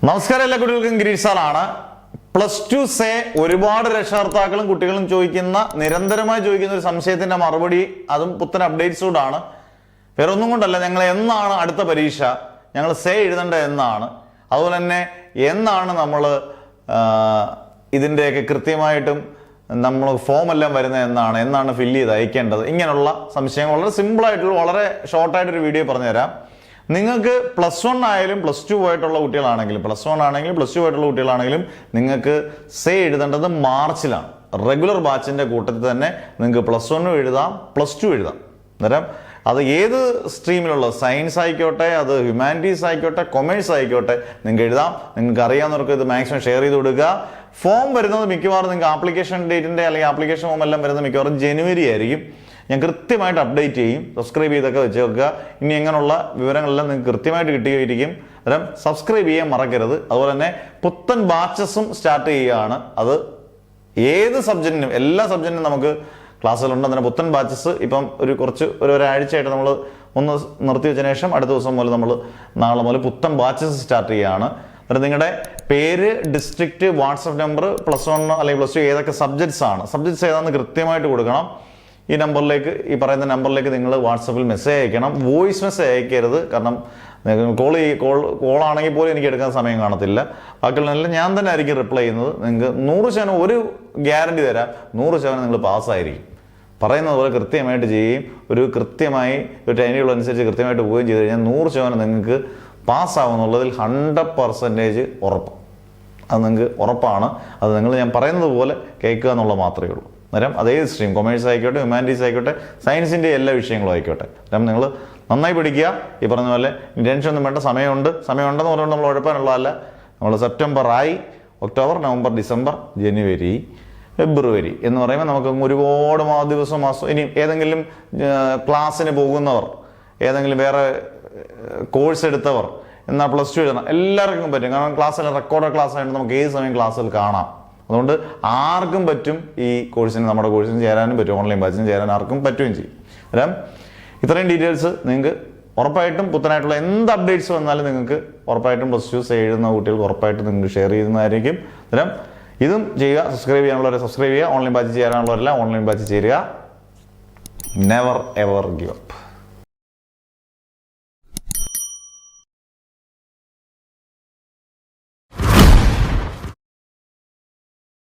നമസ്കാരം, എല്ലാ കുട്ടികൾക്കും ഗിരീഷ് സാറാണ്. +2 സേ ഒരുപാട് രക്ഷകർത്താക്കളും കുട്ടികളും നിരന്തരമായി ചോദിക്കുന്ന ഒരു സംശയത്തിന്റെ മറുപടി, അതും പുത്തൻ അപ്ഡേറ്റ്സോടാണ്. വേറെ ഒന്നും കൊണ്ടല്ല, ഞങ്ങൾ എന്നാണ് അടുത്ത പരീക്ഷ, ഞങ്ങൾ സേ എഴുതേണ്ടത് എന്നാണ്, അതുപോലെ തന്നെ എന്നാണ് നമ്മൾ ഇതിൻ്റെയൊക്കെ കൃത്യമായിട്ടും നമ്മൾ ഫോം എല്ലാം വരുന്നത് എന്നാണ് ഫില്ല് ചെയ്ത് അയക്കേണ്ടത്, ഇങ്ങനെയുള്ള സംശയങ്ങൾ വളരെ സിമ്പിളായിട്ടുള്ള വളരെ ഷോർട്ടായിട്ടൊരു വീഡിയോ പറഞ്ഞുതരാം. നിങ്ങൾക്ക് +1 ആയാലും +2 പോയിട്ടുള്ള കുട്ടികളാണെങ്കിലും, +1 ആണെങ്കിലും +2 പോയിട്ടുള്ള കുട്ടികളാണെങ്കിലും നിങ്ങൾക്ക് സേ എഴുതേണ്ടത് മാർച്ചിലാണ്. റെഗുലർ ബാച്ചിന്റെ കൂട്ടത്തിൽ തന്നെ നിങ്ങൾക്ക് +1 എഴുതാം, +2 എഴുതാം. അന്നേരം അത് ഏത് സ്ട്രീമിലുള്ള സയൻസ് ആയിക്കോട്ടെ, അത് ഹ്യൂമാനിറ്റീസ് ആയിക്കോട്ടെ, കൊമേഴ്സ് ആയിക്കോട്ടെ, നിങ്ങൾക്ക് എഴുതാം. നിങ്ങൾക്ക് അറിയാവുന്നവർക്ക് ഇത് മാക്സിമം ഷെയർ ചെയ്ത് കൊടുക്കുക. ഫോം വരുന്നത് മിക്കവാറും നിങ്ങൾക്ക് ആപ്ലിക്കേഷൻ ഡേറ്റിന്റെ അല്ലെങ്കിൽ ആപ്ലിക്കേഷൻ ഫോം എല്ലാം വരുന്നത് മിക്കവാറും ജനുവരി ആയിരിക്കും. ഞാൻ കൃത്യമായിട്ട് അപ്ഡേറ്റ് ചെയ്യും. സബ്സ്ക്രൈബ് ചെയ്തൊക്കെ വെച്ച് വെക്കുക. ഇനി എങ്ങനെയുള്ള വിവരങ്ങളെല്ലാം നിങ്ങൾക്ക് കൃത്യമായിട്ട് കിട്ടുകയായിരിക്കും. അന്നേരം സബ്സ്ക്രൈബ് ചെയ്യാൻ മറക്കരുത്. അതുപോലെ തന്നെ പുത്തൻ ബാച്ചസും സ്റ്റാർട്ട് ചെയ്യുകയാണ്. അത് ഏത് സബ്ജക്റ്റിനും, എല്ലാ സബ്ജക്റ്റിനും നമുക്ക് ക്ലാസ്സുകളുണ്ട്. അങ്ങനെ പുത്തൻ ബാച്ചസ് ഇപ്പം ഒരാഴ്ചയായിട്ട് നമ്മൾ ഒന്ന് നിർത്തി വെച്ചതിന് ശേഷം അടുത്ത ദിവസം മുതൽ നാളെ മുതൽ പുത്തൻ ബാച്ചസ് സ്റ്റാർട്ട് ചെയ്യുകയാണ്. അന്നേരം നിങ്ങളുടെ പേര്, ഡിസ്ട്രിക്റ്റ്, വാട്സപ്പ് നമ്പർ, +1 അല്ലെങ്കിൽ +2 ഏതൊക്കെ സബ്ജക്ട്സ് ഏതാണെന്ന് കൃത്യമായിട്ട് കൊടുക്കണം. ഈ പറയുന്ന നമ്പറിലേക്ക് നിങ്ങൾ വാട്സപ്പിൽ മെസ്സേജ് അയക്കണം. വോയിസ് മെസ്സേജ് അയക്കരുത്. കാരണം കോളാണെങ്കിൽ പോലും എനിക്ക് എടുക്കാൻ സമയം കാണത്തില്ല. ബാക്കിയുള്ള ഞാൻ തന്നെ ആയിരിക്കും റിപ്ലൈ ചെയ്യുന്നത്. നിങ്ങൾക്ക് 100% ഒരു ഗ്യാരണ്ടി തരാം, 100% നിങ്ങൾ പാസ്സായിരിക്കും. പറയുന്നത് പോലെ കൃത്യമായിട്ട് ചെയ്യുകയും കൃത്യമായി ഒരു ടൈം ടേബിൾ അനുസരിച്ച് കൃത്യമായിട്ട് പോവുകയും ചെയ്ത് കഴിഞ്ഞാൽ 100% നിങ്ങൾക്ക് പാസ്സാവുമെന്നുള്ളതിൽ 100% ഉറപ്പ്. അത് നിങ്ങൾക്ക് ഉറപ്പാണ്. അത് ഞാൻ പറയുന്നത് പോലെ കേൾക്കുക എന്നുള്ളത് മാത്രമേ ഉള്ളൂ. അന്നേരം അതേ സ്ട്രീം, കൊമേഴ്സ് ആയിക്കോട്ടെ, ഹ്യൂമാനിറ്റീസ് ആയിക്കോട്ടെ, സയൻസിൻ്റെ എല്ലാ വിഷയങ്ങളും ആയിക്കോട്ടെ, അന്നേരം നിങ്ങൾ നന്നായി പഠിക്കുക. ഈ പറഞ്ഞ പോലെ ടെൻഷൻ ഒന്നും വേണ്ട. സമയമുണ്ടെന്ന് പറഞ്ഞുകൊണ്ട് നമ്മൾ ഉഴപ്പാനുള്ളതല്ല. നമ്മൾ സെപ്റ്റംബർ ആയി, ഒക്ടോബർ, നവംബർ, ഡിസംബർ, ജനുവരി, ഫെബ്രുവരി എന്ന് പറയുമ്പോൾ നമുക്ക് ഒരുപാട് മാസം ഇനി ഏതെങ്കിലും ക്ലാസ്സിന് പോകുന്നവർ, ഏതെങ്കിലും വേറെ കോഴ്സ് എടുത്തവർ എന്നാൽ +2 എഴുതണം, എല്ലാവർക്കും പറ്റും. കാരണം ക്ലാസ്സിൽ റെക്കോർഡ് ക്ലാസ് ആയതുകൊണ്ട് നമുക്ക് ഏത് സമയം ക്ലാസ്സിൽ കാണാം. അതുകൊണ്ട് ആർക്കും പറ്റും ഈ നമ്മുടെ കോഴ്സിന് ചേരാനും പറ്റും, ഓൺലൈൻ ബാച്ചിന് ചേരാൻ ആർക്കും പറ്റുകയും ചെയ്യും. അന്നേരം ഇത്രയും ഡീറ്റെയിൽസ് നിങ്ങൾക്ക് ഉറപ്പായിട്ടും പുത്തനായിട്ടുള്ള എന്ത് അപ്ഡേറ്റ്സ് വന്നാലും നിങ്ങൾക്ക് ഉറപ്പായിട്ടും +2 എഴുതുന്ന കുട്ടികൾക്ക് ഉറപ്പായിട്ടും നിങ്ങൾക്ക് ഷെയർ ചെയ്യുന്നതായിരിക്കും. അന്നേരം ഇതും ചെയ്യുക. സബ്സ്ക്രൈബ് ചെയ്യാനുള്ളവരെ സബ്സ്ക്രൈബ് ചെയ്യുക. ഓൺലൈൻ ബാച്ച് ചേരാനുള്ളവരെല്ലാം ഓൺലൈൻ ബാച്ച് ചേരുക. Never ever give up.